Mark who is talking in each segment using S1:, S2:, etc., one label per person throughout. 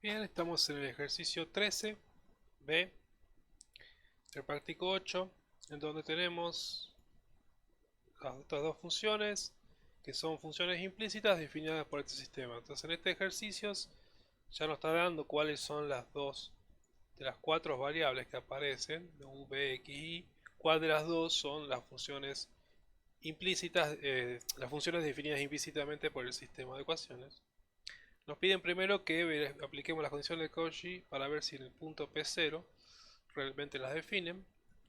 S1: Bien, estamos en el ejercicio 13, B, del práctico 8, en donde tenemos las otras dos funciones, que son funciones implícitas definidas por este sistema. Entonces en este ejercicio ya nos está dando cuáles son las dos de las cuatro variables que aparecen, u, b, x, y, cuál de las dos son las funciones implícitas, las funciones definidas implícitamente por el sistema de ecuaciones. Nos piden primero que apliquemos las condiciones de Cauchy para ver si en el punto P0 realmente las definen.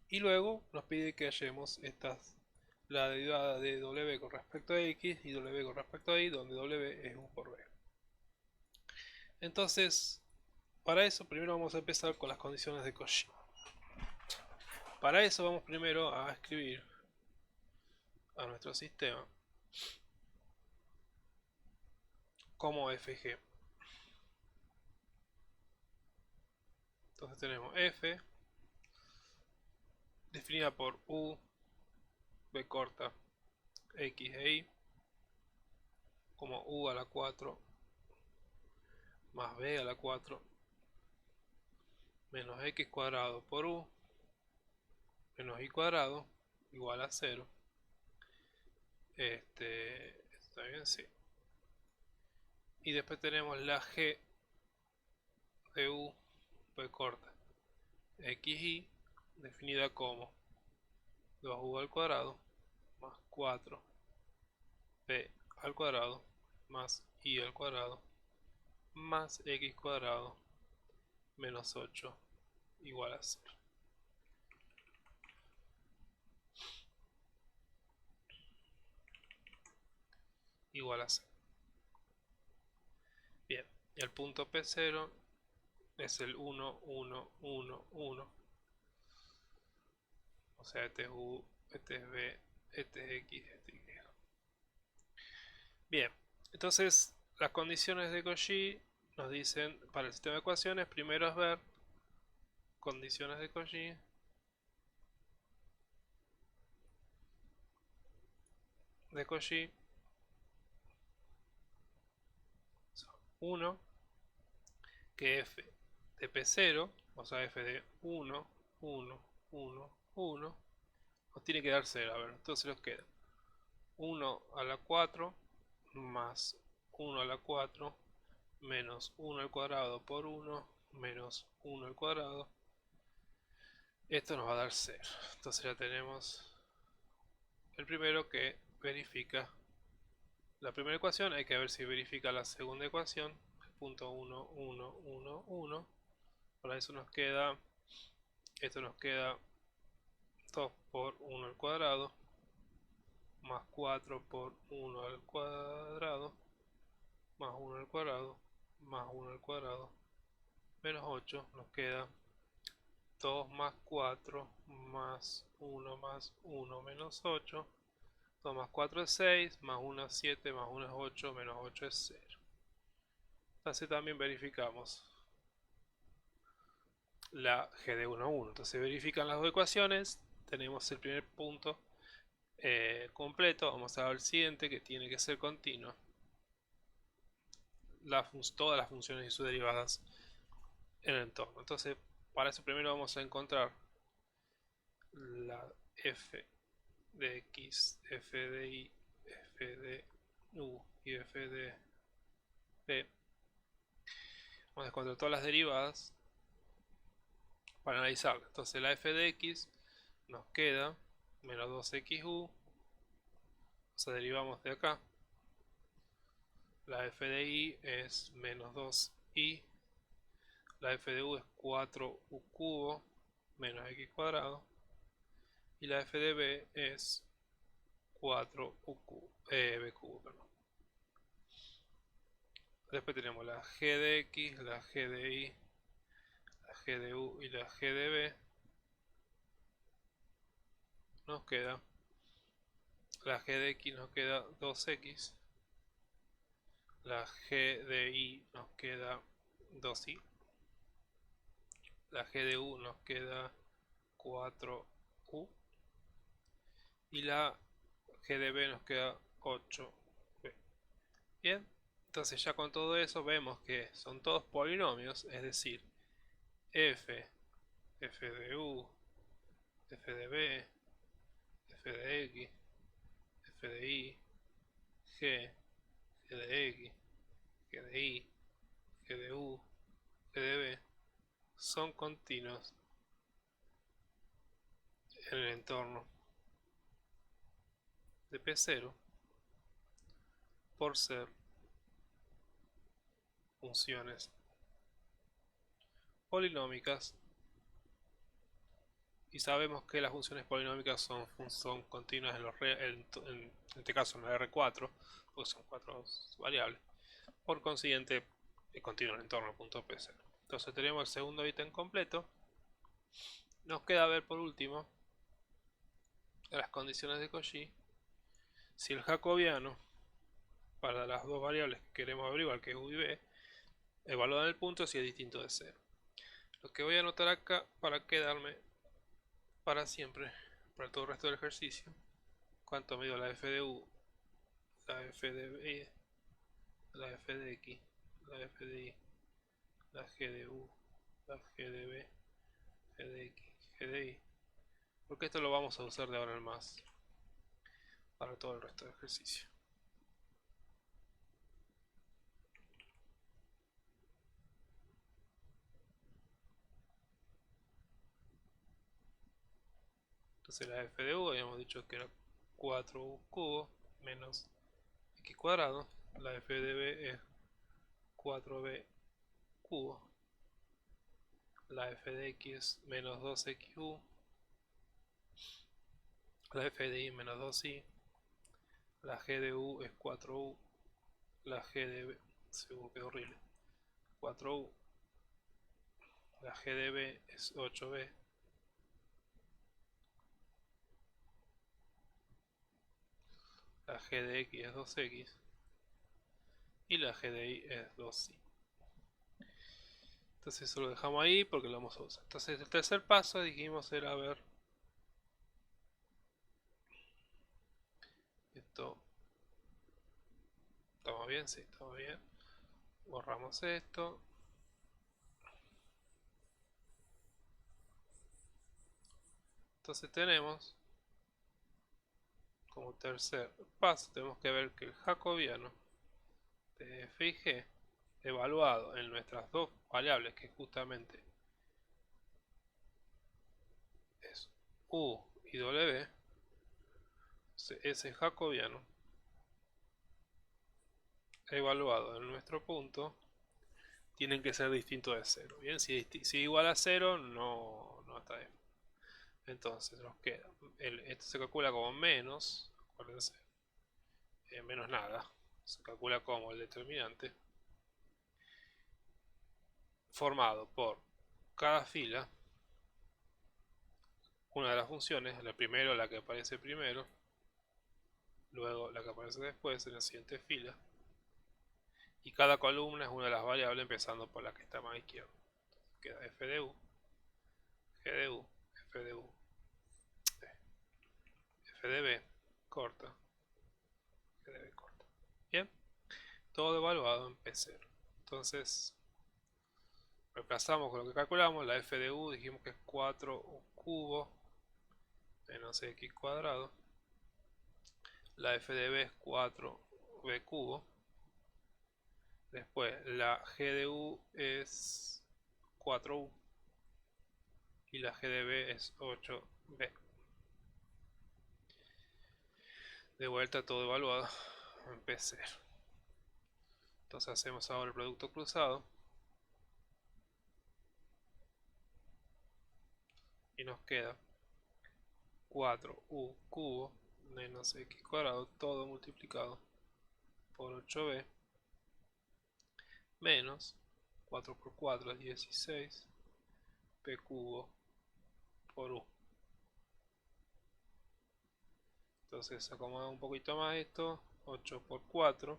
S1: Y luego nos pide que hallemos la derivada de W con respecto a X y W con respecto a Y, donde W es U por B. Entonces, para eso primero vamos a empezar con las condiciones de Cauchy. Para eso vamos primero a escribir a nuestro sistema como FG. Entonces tenemos F definida por U, B corta, X e Y como U a la 4 más B a la 4 menos X cuadrado por U menos Y cuadrado igual a 0. Está bien, sí. Y después tenemos la G de U, B corta, XY, definida como 2U al cuadrado más 4 B al cuadrado más Y al cuadrado más X cuadrado menos 8 igual a 0. Igual a 0. Bien, y el punto P0 es el 1, 1, 1, 1. O sea, este es U, este es B, este es X, este es Y. Bien, entonces las condiciones de Cauchy nos dicen para el sistema de ecuaciones, primero es ver condiciones de Cauchy. De Cauchy son 1, que f de P0, o sea f de 1, 1, 1, 1, nos tiene que dar 0. A ver, entonces nos queda 1 a la 4 más 1 a la 4 menos 1 al cuadrado por 1 menos 1 al cuadrado. Esto nos va a dar 0. Entonces ya tenemos el primero que verifica la primera ecuación. Hay que ver si verifica la segunda ecuación. Punto 1, 1, 1, 1. Para eso nos queda, esto nos queda 2 por 1 al cuadrado más 4 por 1 al cuadrado más 1 al cuadrado más 1 al cuadrado menos 8. Nos queda 2 más 4 más 1 menos 8. 2 más 4 es 6, más 1 es 7, más 1 es 8, menos 8 es 0. Así también verificamos la G de 1 a 1. Entonces verifican las dos ecuaciones, tenemos el primer punto completo. Vamos a ver el siguiente, que tiene que ser continuo. Todas las funciones y sus derivadas en el entorno. Entonces, para eso primero vamos a encontrar la f de x, f de y, f de u y f de p. Vamos a encontrar todas las derivadas para analizarla. Entonces la f de x nos queda menos 2xu, o sea, derivamos de acá. La f de y es menos 2y. La f de u es 4u cubo menos x cuadrado. Y la f de b es 4u cubo, b cubo, perdón. Después tenemos la g de x, la g de y, la g de u y la g de b. Nos queda la g de x, nos queda 2x. La g de y nos queda 2y. La g de u nos queda 4u. Y la g de b nos queda 8b. Bien, Entonces ya con todo eso vemos que son todos polinomios, es decir, f, f de u, f de b, f de x, f de y, g, g de x, g de y, g de u, g de b, son continuos en el entorno de P0 por ser funciones polinómicas, y sabemos que las funciones polinómicas son continuas en este caso en el R4, porque son 4 variables. Por consiguiente, es continuo en el entorno punto P0. Entonces tenemos el segundo ítem completo. Nos queda ver por último las condiciones de Cauchy. Si el jacobiano para las dos variables que queremos averiguar, que es u y b, evaluado en el punto si es distinto de 0. Lo que voy a anotar acá para quedarme para siempre, para todo el resto del ejercicio, cuánto mido la f de u, la f de b, la f de x, la f de y, la g de u, la g de b, g de x, g de y, porque esto lo vamos a usar de ahora en más para todo el resto del ejercicio. Entonces la f de u habíamos dicho que era 4u cubo menos x cuadrado. La f de b es 4b cubo. La f de x es menos 2xu. La f de y menos 2y. La g de u es 4u. La g de b, quedó horrible, 4u. La g de b es 8b. La g de x es 2x. Y la g de y es 2y. Entonces eso lo dejamos ahí porque lo vamos a usar. Entonces el tercer paso dijimos era ver esto. ¿Estamos bien? Sí, estamos bien. Borramos esto. Entonces tenemos como tercer paso, tenemos que ver que el jacobiano de f y g evaluado en nuestras dos variables, que justamente es u y w, ese jacobiano evaluado en nuestro punto tienen que ser distintos de 0. Bien, si es igual a 0 no está bien. Entonces nos queda, esto se calcula como menos, acuérdense, menos nada, se calcula como el determinante formado por cada fila, una de las funciones, la primero, la que aparece primero, luego la que aparece después en la siguiente fila, y cada columna es una de las variables empezando por la que está más a izquierda. Entonces queda f de u, g de u, f de u, f de b, corta, g de b corta. Bien, todo evaluado en P0. Entonces, reemplazamos con lo que calculamos, la f de u dijimos que es 4u cubo menos x cuadrado. La f de b es 4b cubo. Después la g de u es 4u y la g de b es 8b. De vuelta todo evaluado en P0. Entonces hacemos ahora el producto cruzado y nos queda 4u cubo menos x cuadrado, todo multiplicado por 8b, menos 4 por 4 es 16, p cubo por u. Entonces acomoda un poquito más esto, 8 por 4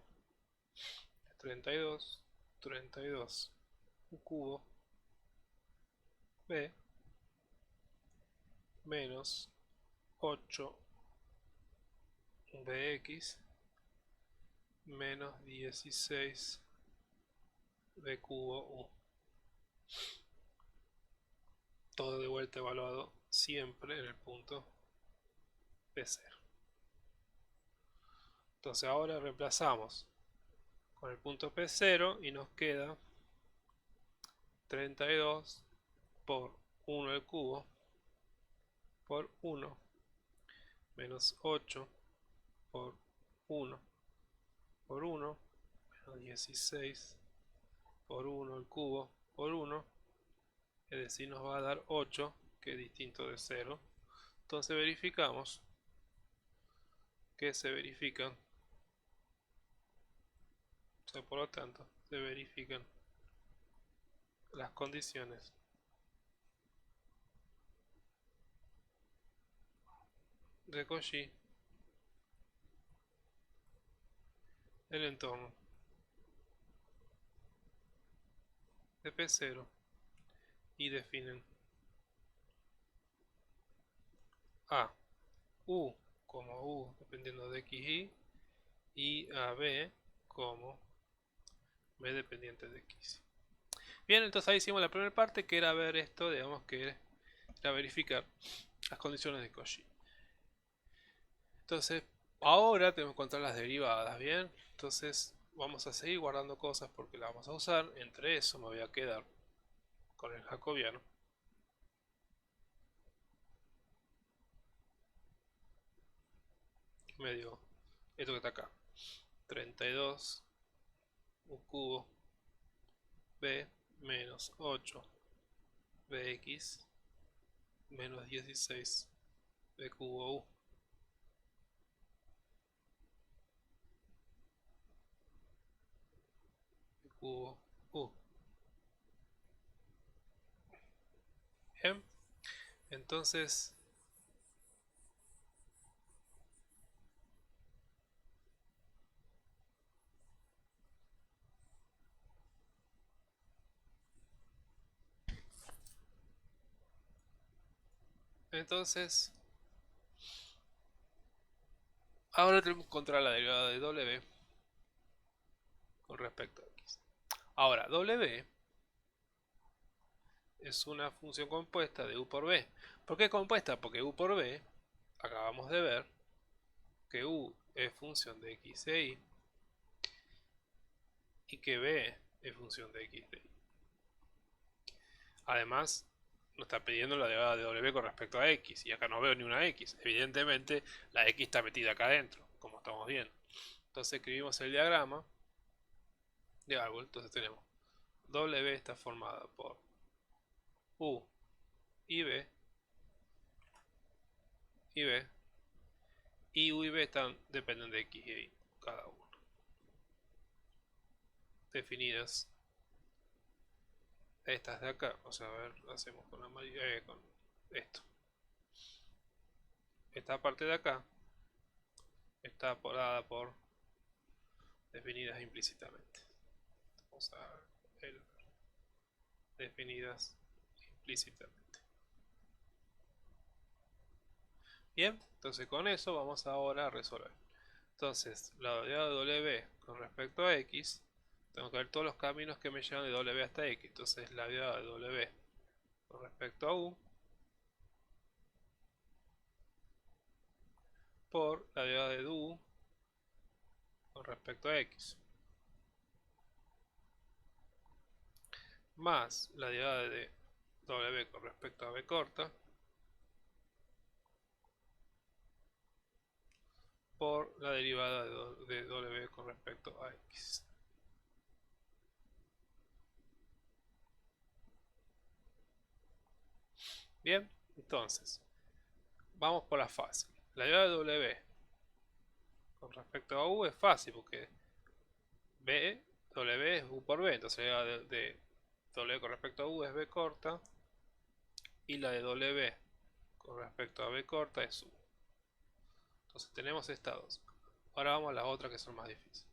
S1: es 32, 32 u cubo b menos 8 bx menos 16 b cubo u. Todo de vuelta evaluado siempre en el punto P0. Entonces ahora reemplazamos con el punto P0 y nos queda 32 por 1 al cubo por 1 menos 8 por 1 por 1 menos 16 por 1 al cubo por 1, es decir, nos va a dar 8, que es distinto de 0. Entonces verificamos que se verifican, o sea, por lo tanto, se verifican las condiciones de Cauchy del entorno de P0 y definen a u como u dependiendo de xy y a b como b dependiente de x. Bien, entonces ahí hicimos la primera parte, que era ver esto, digamos que era verificar las condiciones de Cauchy. Entonces, ahora tenemos que encontrar las derivadas, ¿bien? Entonces, vamos a seguir guardando cosas porque las vamos a usar. Entre eso me voy a quedar con el jacobiano. Me dio esto que está acá. 32 u cubo b menos 8 bx menos 16 b cubo u. B cubo u. Bien, entonces ahora tenemos que encontrar la derivada de w con respecto a x. Ahora, w es una función compuesta de u por b. ¿Por qué compuesta? Porque u por b, acabamos de ver que u es función de x e y, y que b es función de x de y. Además, nos está pidiendo la derivada de w con respecto a x, y acá no veo ni una x. Evidentemente, la x está metida acá adentro, como estamos viendo. Entonces escribimos el diagrama de árbol. Entonces tenemos w está formada por u y b, y u y b dependen de x y y cada uno. Definidas estas de acá, o sea, a ver, hacemos con con esto. Esta parte de acá está dada por definidas implícitamente. Vamos a ver el definidas implícitamente. Bien, entonces con eso vamos ahora a resolver. Entonces, la derivada de w con respecto a x, tengo que ver todos los caminos que me llevan de w hasta x. Entonces, la derivada de w con respecto a u por la derivada de u con respecto a x, más la derivada de w con respecto a b corta por la derivada de w con respecto a x. Bien, entonces, vamos por la fácil. La derivada de w con respecto a u es fácil porque w es u por b, entonces la derivada de w con respecto a u es b corta y la de w con respecto a b corta es u. Entonces tenemos estas dos. Ahora vamos a las otras que son más difíciles,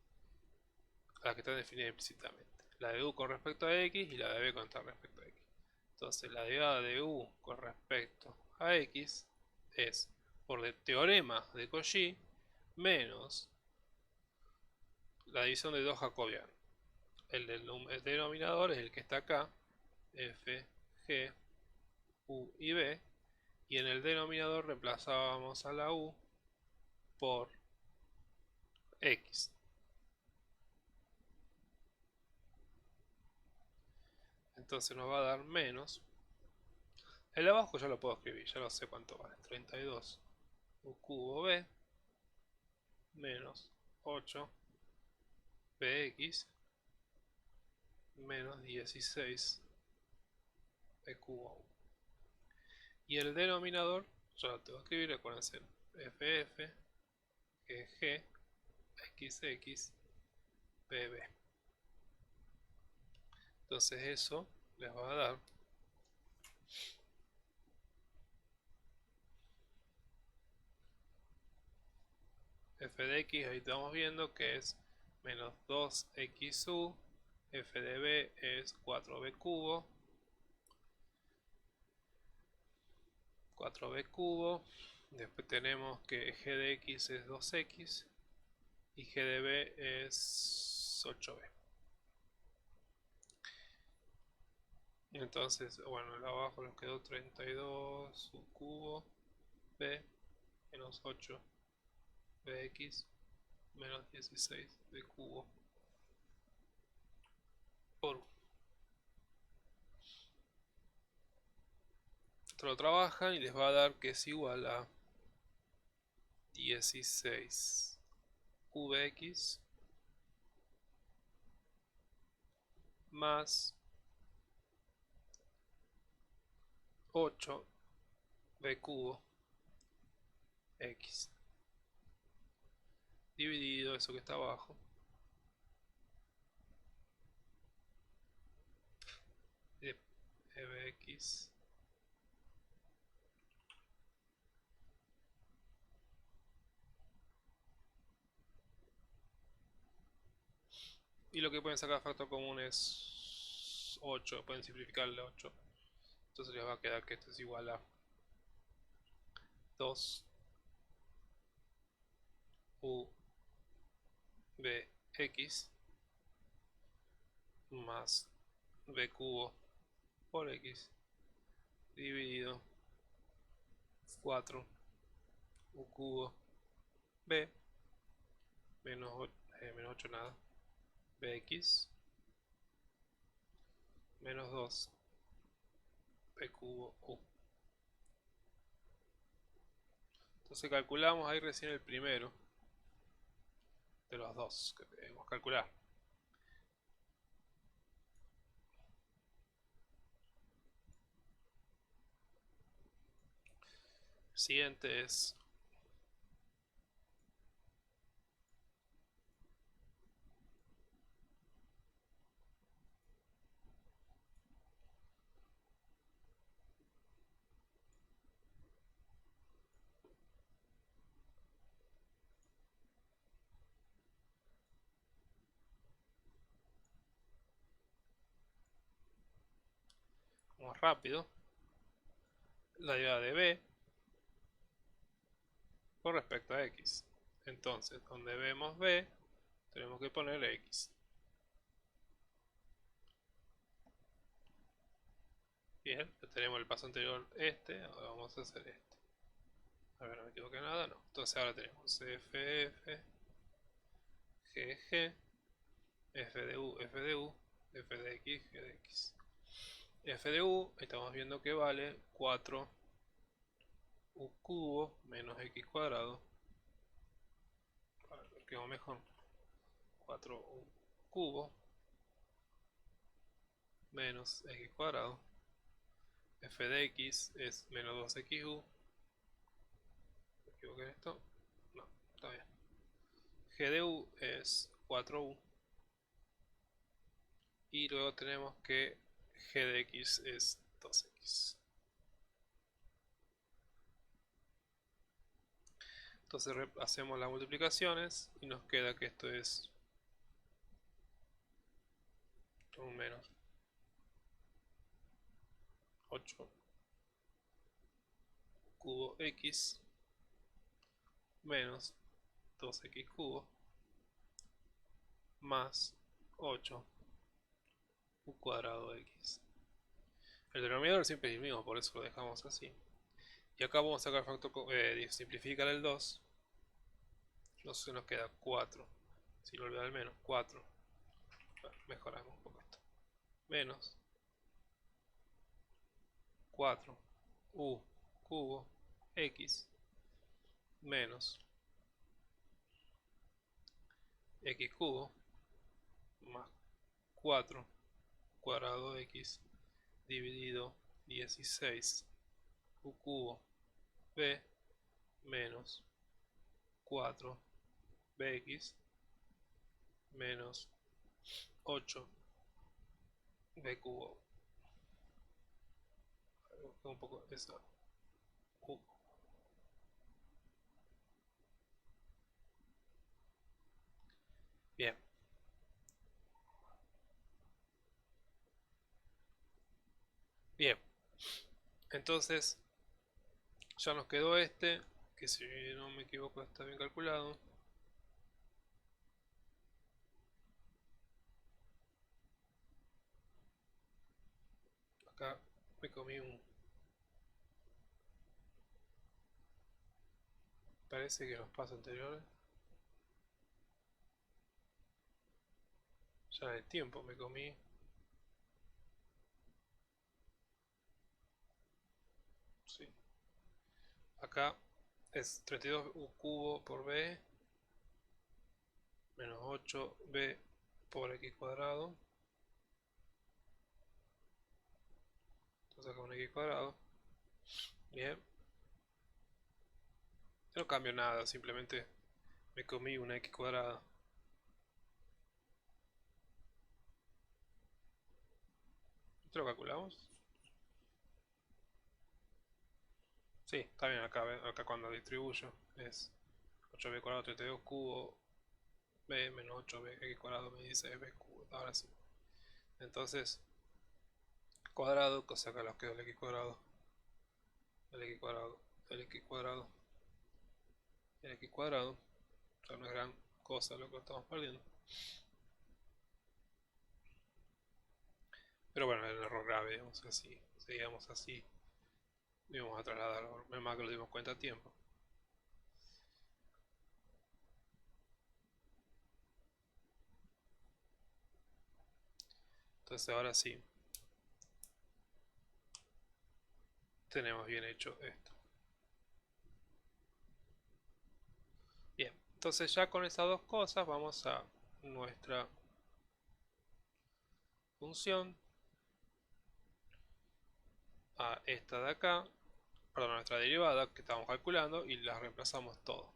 S1: a las que están definidas implícitamente. La de u con respecto a x y la de b con respecto a x. Entonces la derivada de u con respecto a x es por el teorema de Cauchy menos la división de 2 jacobianos. El del denominador es el que está acá, f, g, u y b, y en el denominador reemplazábamos a la u por x. Entonces nos va a dar menos. El de abajo ya lo puedo escribir, ya lo sé cuánto vale. 32 u cubo b menos 8 bx menos 16 b cubo u. Y el denominador, ya lo tengo que escribir, acuérdense, ff, gg, xx, bb. Entonces eso les va a dar f de x, ahí estamos viendo que es menos 2xu, f de b es 4b cubo, 4b cubo, después tenemos que g de x es 2x y g de b es 8b. Entonces, bueno, el abajo nos quedó 32 u cubo b menos 8 bx menos 16 b cubo por 1. Esto lo trabajan y les va a dar que es igual a 16 vx más 8 b cubo x dividido eso que está abajo de bx y lo que pueden sacar factor común es 8, pueden simplificarle 8, entonces les va a quedar que esto es igual a 2 u bx más b cubo por x dividido 4 u cubo b menos 8 nada bx menos 2 b cubo u. Entonces calculamos ahí recién el primero de los dos que debemos calcular. El siguiente es más rápido la derivada de b con respecto a x. Entonces, donde vemos b, tenemos que poner x. Bien, ya tenemos el paso anterior este, ahora vamos a hacer este. A ver, no me equivoqué nada, no. Entonces ahora tenemos ff, gg, f de u, f de u, f de x, g de x. F de u, estamos viendo que vale 4 u cubo menos x cuadrado. A ver, quedó mejor. 4u cubo menos x cuadrado. F de x es menos 2xu. ¿Me equivoqué en esto? No, está bien. G de u es 4u. Y luego tenemos que g de x es 2x. Entonces hacemos las multiplicaciones y nos queda que esto es un menos 8 cubo x menos 2x cubo más 8 u cuadrado x. El denominador siempre es el mismo, por eso lo dejamos así. Y acá vamos a sacar el factor, simplificar el 2. Entonces nos queda 4. Si lo olvido al menos, 4. Bueno, mejoramos un poco esto. Menos 4 u cubo x menos x cubo más 4 cuadrado x dividido 16 u cubo b menos 4 bx menos 8 b cubo. Un poco esa u. Bien. Bien. Entonces ya nos quedó este, que si no me equivoco está bien calculado. Acá me comí un... Parece que los pasos anteriores. Ya en el tiempo me comí. Sí. Acá es 32u cubo por b menos 8b por x cuadrado. Entonces acá un x cuadrado. Bien. No cambio nada, simplemente me comí una x cuadrada. ¿Esto lo calculamos? Sí, está bien acá, acá cuando distribuyo es 8b cuadrado 32 cubo b menos 8b x cuadrado me dice b cubo. Ahora sí. Entonces, cuadrado, cosa que nos quedó el x cuadrado, el x cuadrado, el x cuadrado, el x cuadrado. O sea, no es gran cosa lo que estamos perdiendo. Pero bueno, era un error grave, digamos así. Seguíamos así. Íbamos a trasladarlo. Menos mal que lo dimos cuenta a tiempo. Entonces ahora sí. Tenemos bien hecho esto. Bien, entonces ya con esas dos cosas vamos a nuestra función, a esta de acá, perdón, a nuestra derivada que estamos calculando y la reemplazamos todo.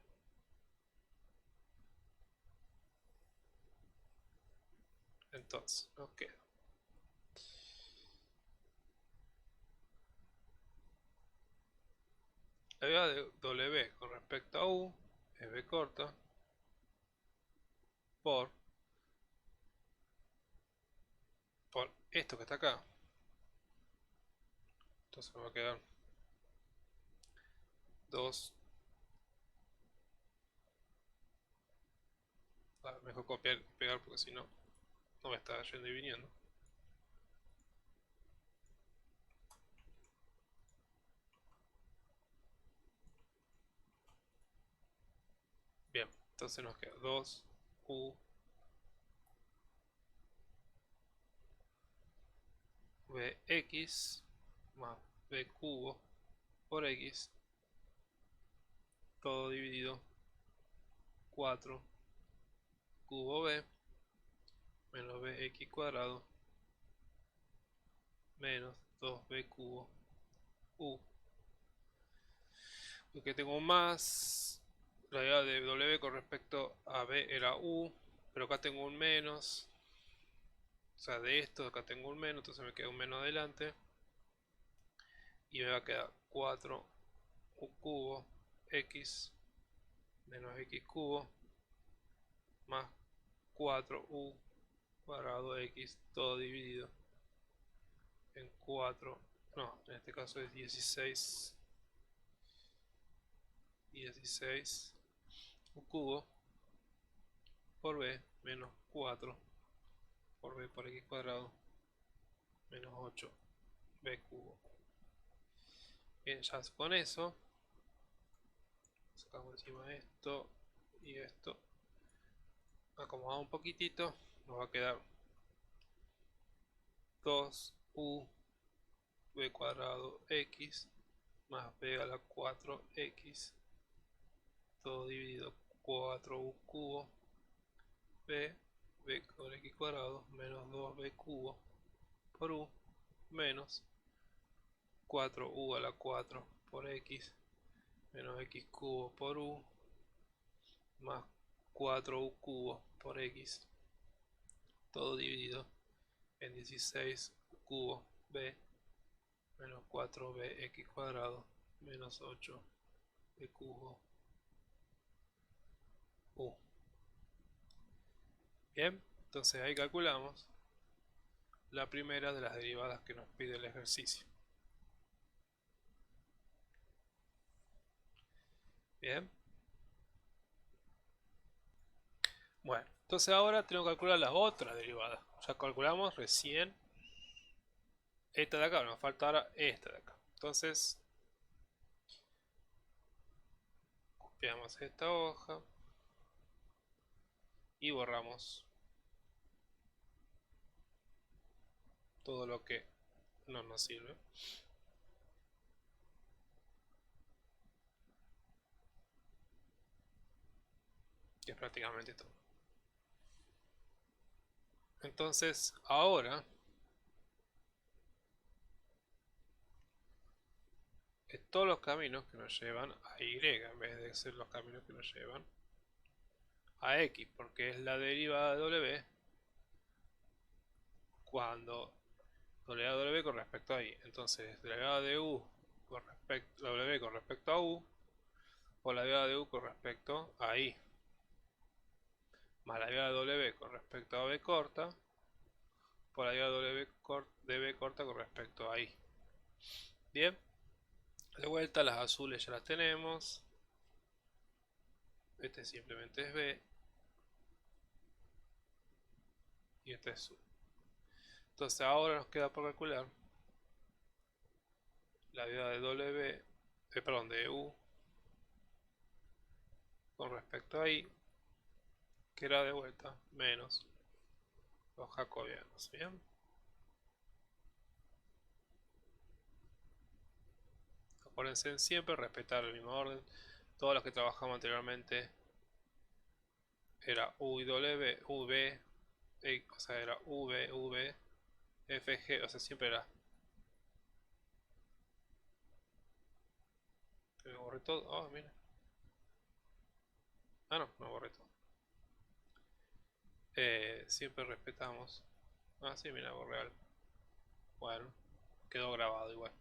S1: Entonces nos queda la derivada de w con respecto a u es b corta por esto que está acá. Entonces me va a quedar 2. Mejor copiar y pegar porque si no, no me está yendo y viniendo. Bien, entonces nos queda 2u bx más b cubo por x, todo dividido 4 cubo b menos bx cuadrado menos 2b cubo u. Porque tengo más, la idea de w con respecto a b era u, pero acá tengo un menos. O sea, de esto acá tengo un menos, entonces me queda un menos adelante. Y me va a quedar 4 u cubo x menos x cubo más 4u cuadrado x, todo dividido en 4, no, en este caso es 16 u cubo por b menos 4 por b por x cuadrado menos 8b cubo. Bien, ya con eso sacamos encima esto y esto, acomodamos un poquitito, nos va a quedar 2u b cuadrado x más b a la 4x todo dividido 4u cubo b por x cuadrado menos 2b cubo por u menos 4u a la 4 por x menos x cubo por u más 4u cubo por x todo dividido en 16 cubo b menos 4b x cuadrado menos 8b cubo u. Bien, entonces ahí calculamos la primera de las derivadas que nos pide el ejercicio. Bien. Bueno, entonces ahora tengo que calcular las otras derivadas. Ya calculamos recién esta de acá, nos falta ahora esta de acá. Entonces, copiamos esta hoja y borramos todo lo que no nos sirve. Que es prácticamente todo. Entonces, ahora todos los caminos que nos llevan a Y en vez de ser los caminos que nos llevan a X, porque es la derivada de W cuando W con respecto a Y. Entonces, derivada de U con respecto a W con respecto a U, o la derivada de U con respecto a Y, más la derivada de W con respecto a B corta, por la derivada de B corta con respecto a Y. Bien, de vuelta las azules ya las tenemos. Este simplemente es B y este es U. Entonces ahora nos queda por calcular la derivada de W, perdón, de U con respecto a Y, que era de vuelta menos los jacobianos. Bien, acuérdense en siempre respetar el mismo orden. Todos los que trabajamos anteriormente era U y W, V, o sea, era V, V, F, G, o sea, siempre era. Me borré todo. Oh, mira. Ah, no, me borré todo. Siempre respetamos. Ah, sí, mira, borré algo. Bueno, quedó grabado igual.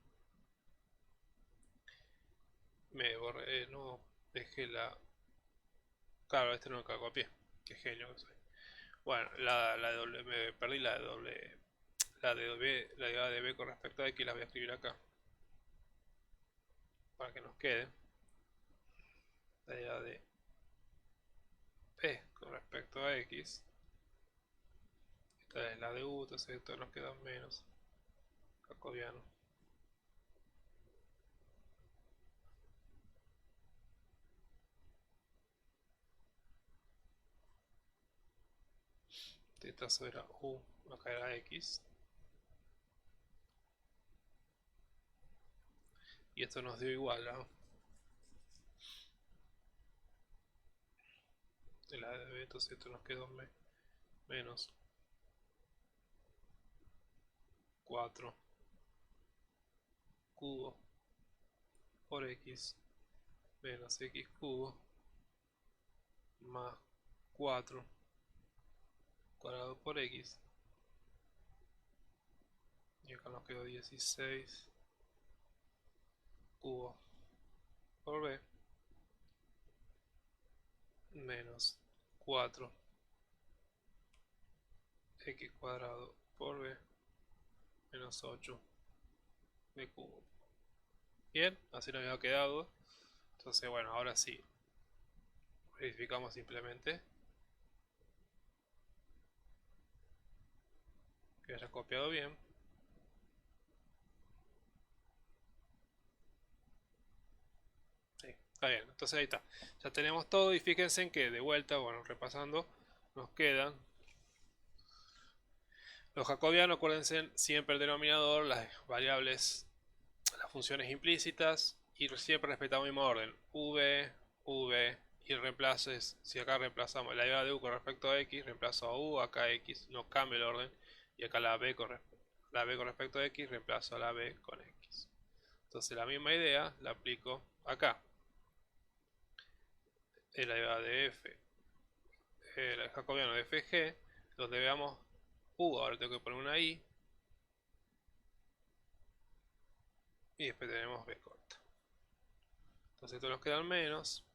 S1: Me borré, no dejé la. Claro, este no lo copié. Qué genio que soy. Bueno, la de doble, me perdí la de doble. La de B, la de B con respecto a X la voy a escribir acá. Para que nos quede. La de B con respecto a X. Esta es la de U, entonces esto nos queda menos. Jacobiano. Esta era U, acá era X. Y esto nos dio igual a de la de B, entonces esto nos quedó menos 4 cubo por X menos X cubo más 4 cuadrado por X, y acá nos quedó 16 cubo por B menos 4 X cuadrado por B menos 8 B cubo. Bien, así nos había quedado. Entonces, bueno, ahora sí, verificamos simplemente que haya copiado bien. Sí, está bien, entonces ahí está. Ya tenemos todo y fíjense en que de vuelta, bueno, repasando, nos quedan los jacobianos. Acuérdense siempre el denominador, las variables, las funciones implícitas y siempre respetamos el mismo orden. V y reemplaces, si acá reemplazamos la derivada de u con respecto a x, reemplazo a u, acá x, no cambio el orden, y acá la b con respecto a x, reemplazo a la b con x. Entonces la misma idea la aplico acá. Es la derivada de f, el jacobiano de fg, donde veamos ahora tengo que poner una i, y después tenemos b corta. Entonces esto nos queda menos.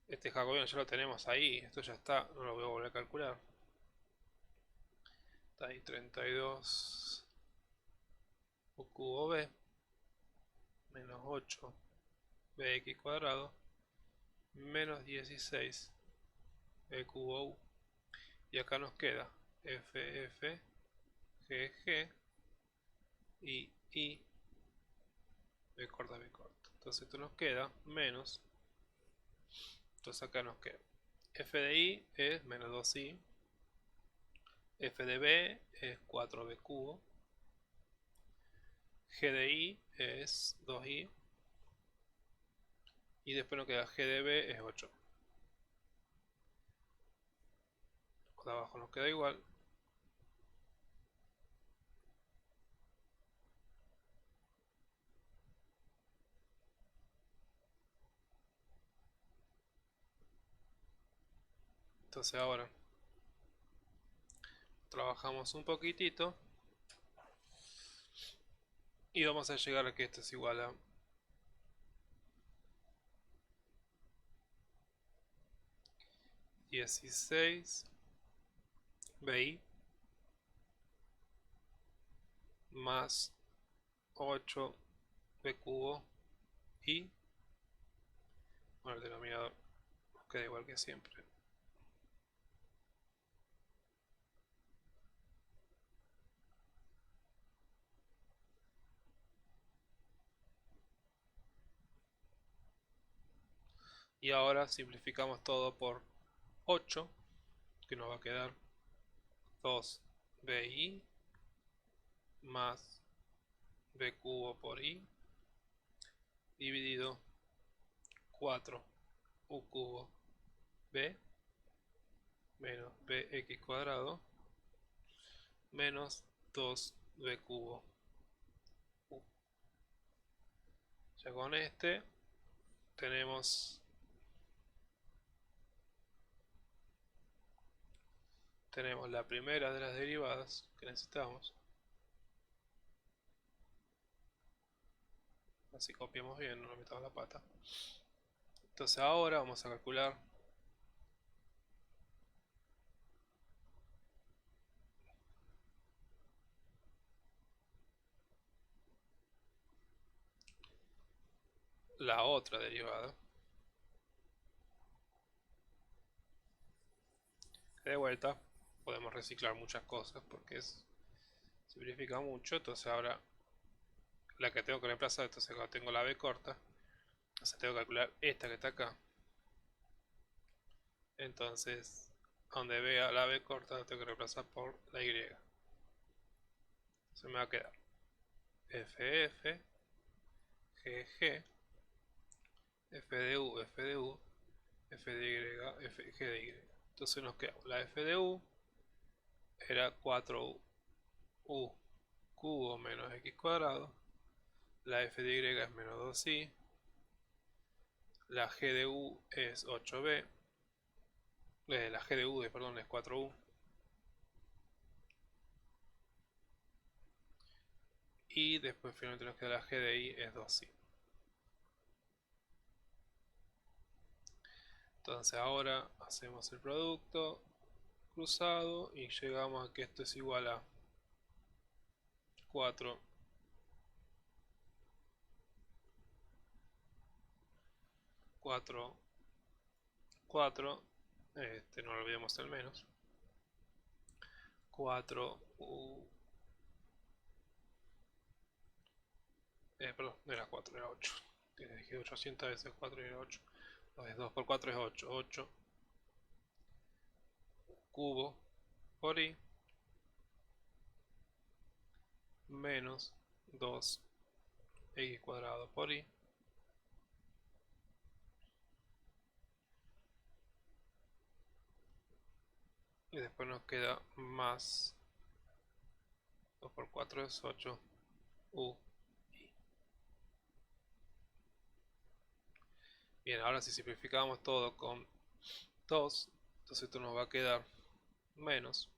S1: Este jacobiano ya lo tenemos ahí, esto ya está, no lo voy a volver a calcular. Está ahí 32 u cubo b menos 8 bx cuadrado menos 16 b cubo u. Y acá nos queda f, g, y b corta, b corta. Entonces esto nos queda menos. Entonces acá nos queda f de i es menos 2i, f de b es 4b cubo, g de i es 2i, y después nos queda g de b es 8. Por abajo nos queda igual. Entonces ahora trabajamos un poquitito y vamos a llegar a que esto es igual a 16 bi más 8 b cubo y, bueno, el denominador nos queda igual que siempre. Y ahora simplificamos todo por 8, que nos va a quedar 2bi más b cubo por i dividido 4 u cubo b menos bx cuadrado menos 2b cubo u. Ya con este tenemos la primera de las derivadas que necesitamos. Así copiamos bien, no nos metamos la pata. Entonces ahora vamos a calcular la otra derivada. De vuelta, podemos reciclar muchas cosas porque simplifica mucho. Entonces ahora la que tengo que reemplazar, entonces acá tengo la b corta, entonces tengo que calcular esta que está acá. Entonces, donde vea la b corta, la tengo que reemplazar por la y. Se me va a quedar ff, gg, f de u, f de u, f de y, f, g de y. Entonces nos queda la f de u era 4u cubo menos x cuadrado, la f de y es menos 2i, la g de u es 8b, la g de u, perdón, es 4u, y después finalmente nos queda la g de i es 2i. Entonces ahora hacemos el producto cruzado y llegamos a que esto es igual a 4 4 4, no olvidemos el menos, 4u, perdón, no era 4, era 8. Dije 800 veces 4 y era 8. Entonces 2 por 4 es 8. 8 cubo por i menos 2x cuadrado por i y después nos queda más 2 por 4 es 8 u i. Bien, ahora si simplificamos todo con 2, entonces esto nos va a quedar menos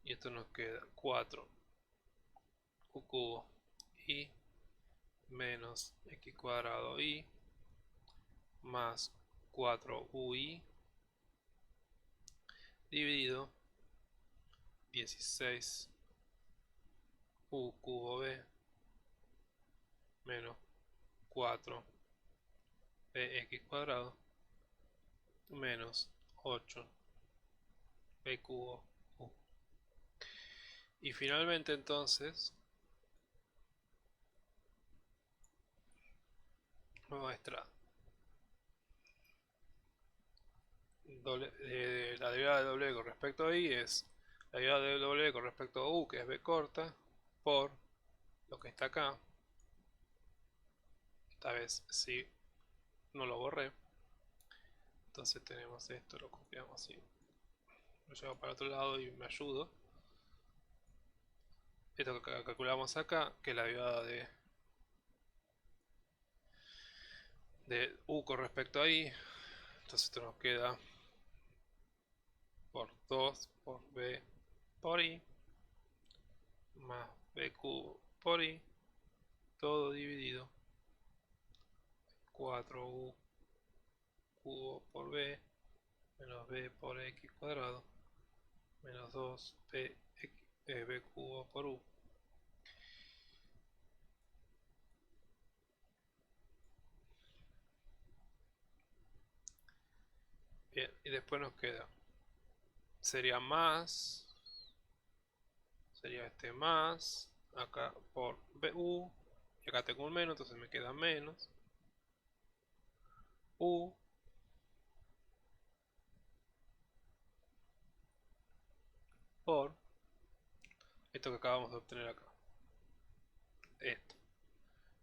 S1: y esto nos queda 4 u cubo i menos x cuadrado i más 4ui dividido 16 u cubo b menos 4 bx cuadrado menos 8 b cubo u. Y finalmente entonces nuestra la derivada de w con respecto a i es la derivada de w con respecto a u, que es b corta, por lo que está acá. Esta vez sí no lo borré. Entonces tenemos esto, lo copiamos así, lo llevo para otro lado y me ayudo. Esto que calculamos acá, que es la derivada de u con respecto a i. Entonces esto nos queda por 2 por b por i más b cubo por i, todo dividido 4u cubo por b menos b por x cuadrado menos 2b b cubo por u. Bien, y después nos queda, sería este más, acá por bu, y acá tengo un menos, entonces me queda menos u por esto que acabamos de obtener acá, esto.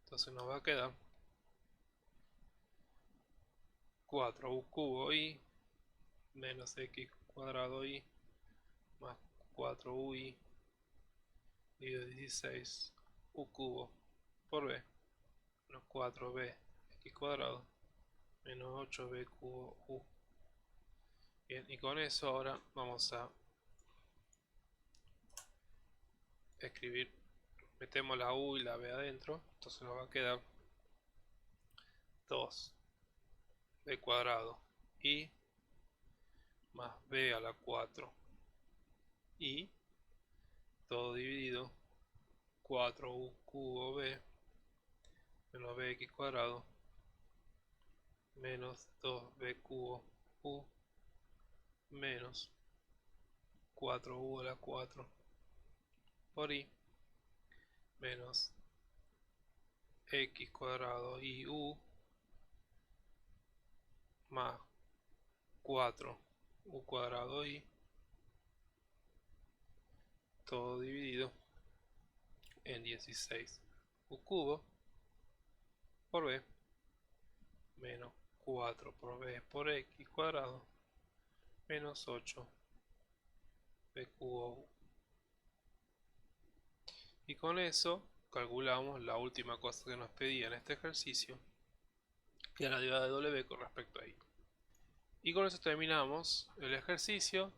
S1: Entonces nos va a quedar 4u cubo i menos x cuadrado i más 4ui dividido 16 u cubo por b menos 4b x cuadrado menos 8b cubo u. Bien, y con eso ahora vamos a escribir, metemos la u y la b adentro, entonces nos va a quedar 2b cuadrado i más b a la 4 i, todo dividido 4u cubo b menos bx cuadrado menos 2b cubo u menos 4u a la 4 por i menos x cuadrado i u más 4u cuadrado i, todo dividido en 16 u cubo por b menos 4 por b por x cuadrado menos 8 b cubo u. Y con eso calculamos la última cosa que nos pedía en este ejercicio, que es la derivada de w con respecto a i. Y con eso terminamos el ejercicio,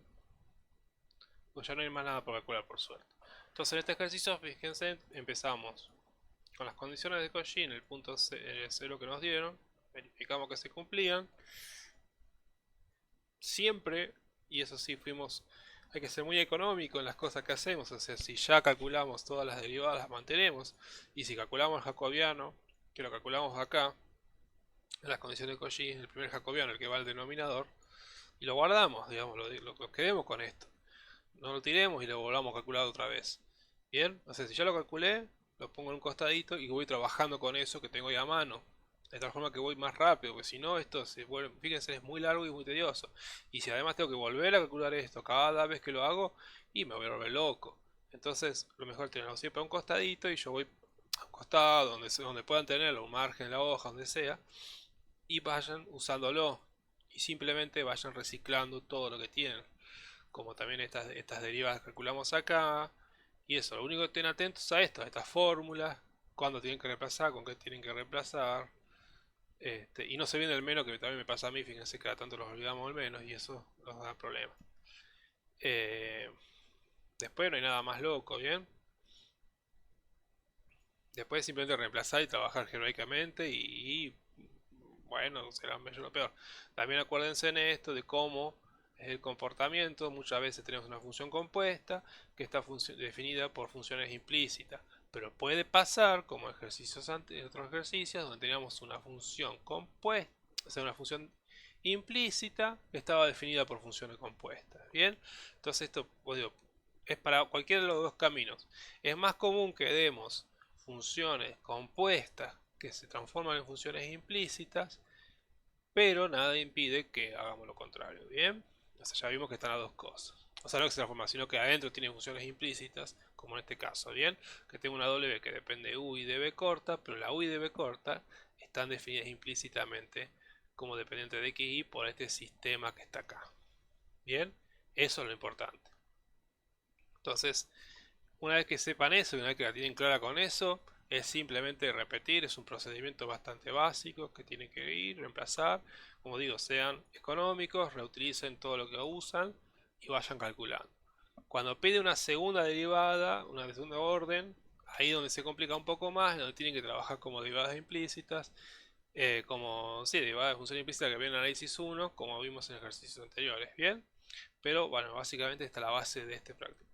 S1: pues ya no hay más nada por calcular, por suerte. Entonces en este ejercicio, fíjense, empezamos con las condiciones de Cauchy en el punto 0 que nos dieron, verificamos que se cumplían. Siempre, y eso sí, hay que ser muy económico en las cosas que hacemos, o sea, si ya calculamos todas las derivadas, las mantenemos, y si calculamos el jacobiano, que lo calculamos acá, en las condiciones de Cauchy, el primer jacobiano, el que va al denominador, y lo guardamos, digamos, lo quedemos con esto. No lo tiremos y lo volvamos a calcular otra vez. Bien, o sea, si ya lo calculé, lo pongo en un costadito y voy trabajando con eso que tengo ahí a mano. De tal forma que voy más rápido, porque si no, esto se vuelve, fíjense, es muy largo y muy tedioso. Y si además tengo que volver a calcular esto cada vez que lo hago, y me voy a volver loco. Entonces, lo mejor es tenerlo siempre a un costadito y yo voy a un costado donde puedan tenerlo, un margen en la hoja, donde sea, y vayan usándolo. Y simplemente vayan reciclando todo lo que tienen. Como también estas derivadas que calculamos acá. Y eso, lo único que estén atentos a esto, a estas fórmulas, cuándo tienen que reemplazar, con qué tienen que reemplazar. Y no se viene el menos, que también me pasa a mí, fíjense que cada tanto los olvidamos el menos y eso nos da problemas. Eh, Después no hay nada más loco, ¿bien? Después simplemente reemplazar y trabajar heroicamente bueno, será mejor o peor. También acuérdense en esto de cómo es el comportamiento. Muchas veces tenemos una función compuesta que está definida por funciones implícitas. Pero puede pasar, como ejercicios antes, otros ejercicios, donde teníamos una función compuesta, o sea, una función implícita que estaba definida por funciones compuestas. Bien, entonces esto, pues digo, es para cualquiera de los dos caminos. Es más común que demos funciones compuestas que se transforman en funciones implícitas, pero nada impide que hagamos lo contrario, ¿bien? O sea, ya vimos que están las dos cosas. O sea, no que se transforma, sino que adentro tiene funciones implícitas, como en este caso, ¿bien? Que tengo una W que depende de U y de B corta, pero la U y de B corta están definidas implícitamente como dependientes de X y por este sistema que está acá. ¿Bien? Eso es lo importante. Entonces, una vez que sepan eso y una vez que la tienen clara con eso, es simplemente repetir, es un procedimiento bastante básico que tienen que ir, reemplazar, como digo, sean económicos, reutilicen todo lo que usan y vayan calculando. Cuando pide una segunda derivada, una de segunda orden, ahí donde se complica un poco más, donde tienen que trabajar como derivadas implícitas, como, sí, derivadas de función implícita que viene en análisis 1, como vimos en ejercicios anteriores, ¿bien? Pero bueno, básicamente esta es la base de este práctico.